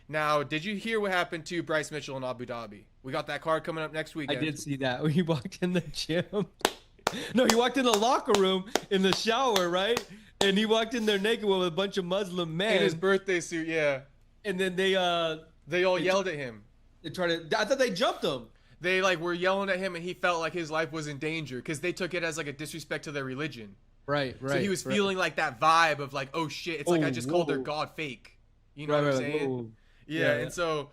Now, did you hear what happened to Bryce Mitchell in Abu Dhabi? We got that card coming up next I weekend. did see that when he walked in the gym. No, he walked in the locker room in the shower, right? And he walked in there naked with a bunch of Muslim In his men. birthday suit, yeah. And then They all they yelled at him. they tried to. I thought they jumped him. They like were yelling at him, and he felt like his life was in danger because they took it as like a disrespect to their religion. Right, right. So he was feeling like that vibe of like, oh shit, it's like I just called their whoa. god fake. You know Right, what I'm right, saying? whoa. Yeah, Yeah, and so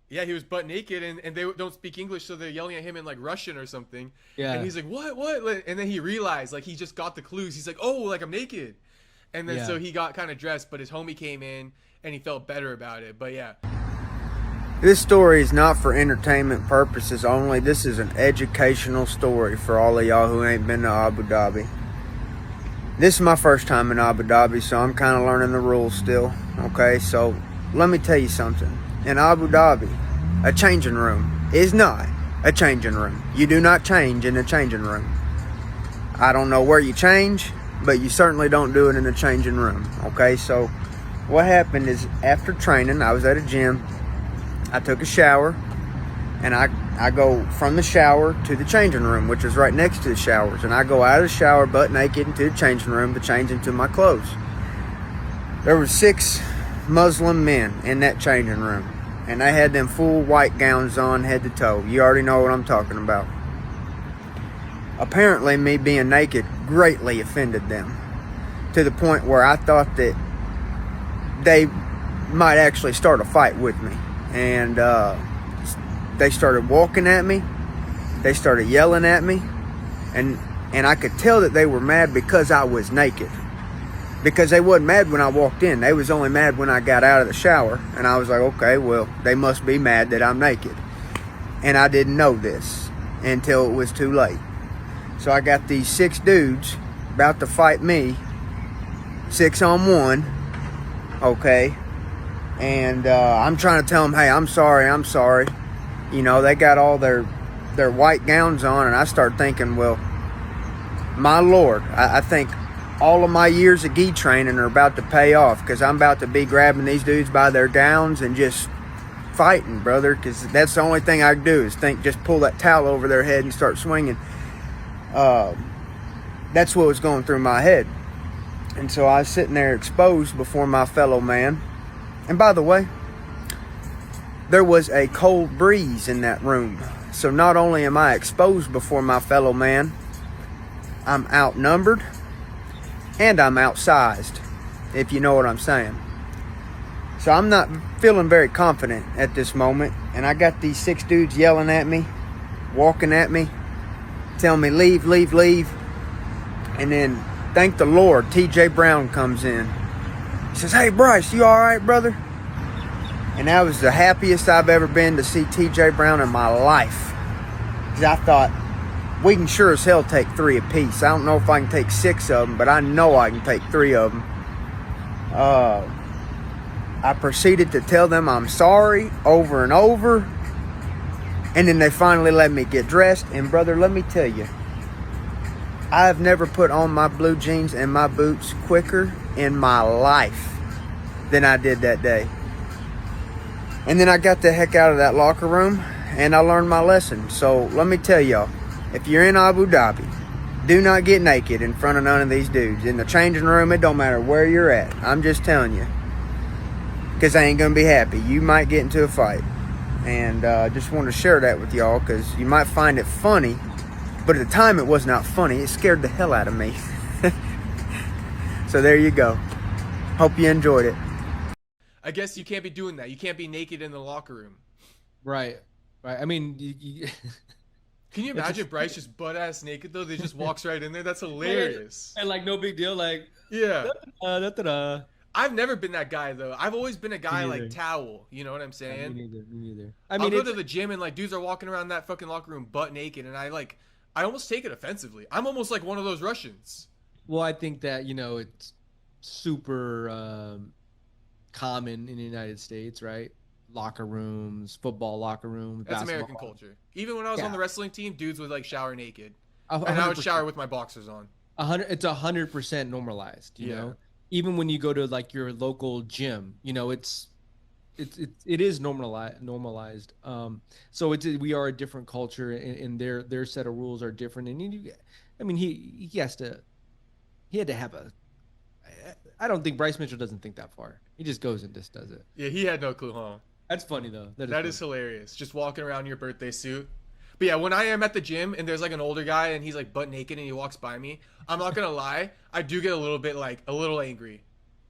yeah, he was butt naked, and they don't speak English, so they're yelling at him in like Russian or something. yeah. And he's like, what? And then he realized like he just got the clues. He's like, oh, like I'm naked. And then Yeah. so he got kind of dressed, but his homie came in and he felt better about it. But yeah. This story is not for entertainment purposes only. This is an educational story for all of y'all who ain't been to Abu Dhabi. This is my first time in Abu Dhabi, so I'm kind of learning the rules still. Okay, so let me tell you something. In Abu Dhabi, a changing room is not a changing room. You do not change in a changing room. I don't know where you change, but you certainly don't do it in a changing room. Okay, so what happened is after training, I was at a gym. I took a shower, and I go from the shower to the changing room, which is right next to the showers. And I go out of the shower butt naked into the changing room to change into my clothes. There were 6 Muslim men in that changing room, and they had them full white gowns on head to toe. You already know what I'm talking about. Apparently, me being naked greatly offended them, to the point where I thought that they might actually start a fight with me. And they started walking at me. They started yelling at me. And I could tell that they were mad because I was naked. Because they wasn't mad when I walked in. They was only mad when I got out of the shower. And I was like, okay, well, they must be mad that I'm naked. And I didn't know this until it was too late. So I got these 6 dudes about to fight me. 6 on 1. Okay. And I'm trying to tell them, hey, I'm sorry. You know, they got all their white gowns on, and I start thinking, well, my Lord, I think all of my years of gi training are about to pay off, because I'm about to be grabbing these dudes by their gowns and just fighting, brother, because that's the only thing I can do is just pull that towel over their head and start swinging. That's what was going through my head. And so I was sitting there exposed before my fellow man. And by the way, there was a cold breeze in that room. So not only am I exposed before my fellow man, I'm outnumbered and I'm outsized, if you know what I'm saying. So I'm not feeling very confident at this moment. And I got these 6 dudes yelling at me, walking at me, telling me, leave, leave, leave. And then, thank the Lord, TJ Brown comes in. He says, hey, Bryce, you all right, brother? And that was the happiest I've ever been to see TJ Brown in my life. Because I thought, we can sure as hell take 3 apiece. I don't know if I can take 6 of them, but I know I can take 3 of them. I proceeded to tell them I'm sorry over and over. And then they finally let me get dressed. And brother, let me tell you, I've never put on my blue jeans and my boots quicker in my life than I did that day. And then I got the heck out of that locker room and I learned my lesson. So let me tell y'all, if you're in Abu Dhabi, do not get naked in front of none of these dudes. In the changing room, it don't matter where you're at. I'm just telling you. Because I ain't going to be happy. You might get into a fight. And I just wanted to share that with y'all because you might find it funny. But at the time, it was not funny. It scared the hell out of me. So there you go. Hope you enjoyed it. I guess you can't be doing that. You can't be naked in the locker room. Right. I mean, Can you imagine Bryce just butt ass naked though? They just walks right in there. That's hilarious. and like no big deal. Like Yeah. da. I've never been that guy though. I've always been a guy neither. like towel. You know what I'm saying? Me neither. I I'll mean, go to the gym and like dudes are walking around that fucking locker room butt naked, and I almost take it offensively. I'm almost like one of those Russians. well, I think that it's super common in the United States, right? Locker rooms, football locker rooms, That's basketball. American culture. Even when I was on Yeah. the wrestling team, dudes would like shower naked, A and I would 100%. shower with my boxers on. 100. It's 100% normalized. You Yeah. know, even when you go to like your local gym, it's it is normalized. So we are a different culture, and their set of rules are different. And I mean, he had to have a. I don't think Bryce Mitchell doesn't think that far. He just goes and just does it. Yeah, he had no clue, huh? That's funny though. That is hilarious. Just walking around in your birthday suit. But yeah, when I am at the gym and there's like an older guy and he's like butt naked and he walks by me, I'm not gonna lie, I do get a little bit like a little angry.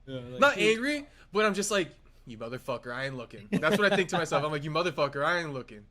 Yeah, like, not angry, but I'm just like, you motherfucker, I ain't looking. That's what I think to myself. I'm like, you motherfucker, I ain't looking.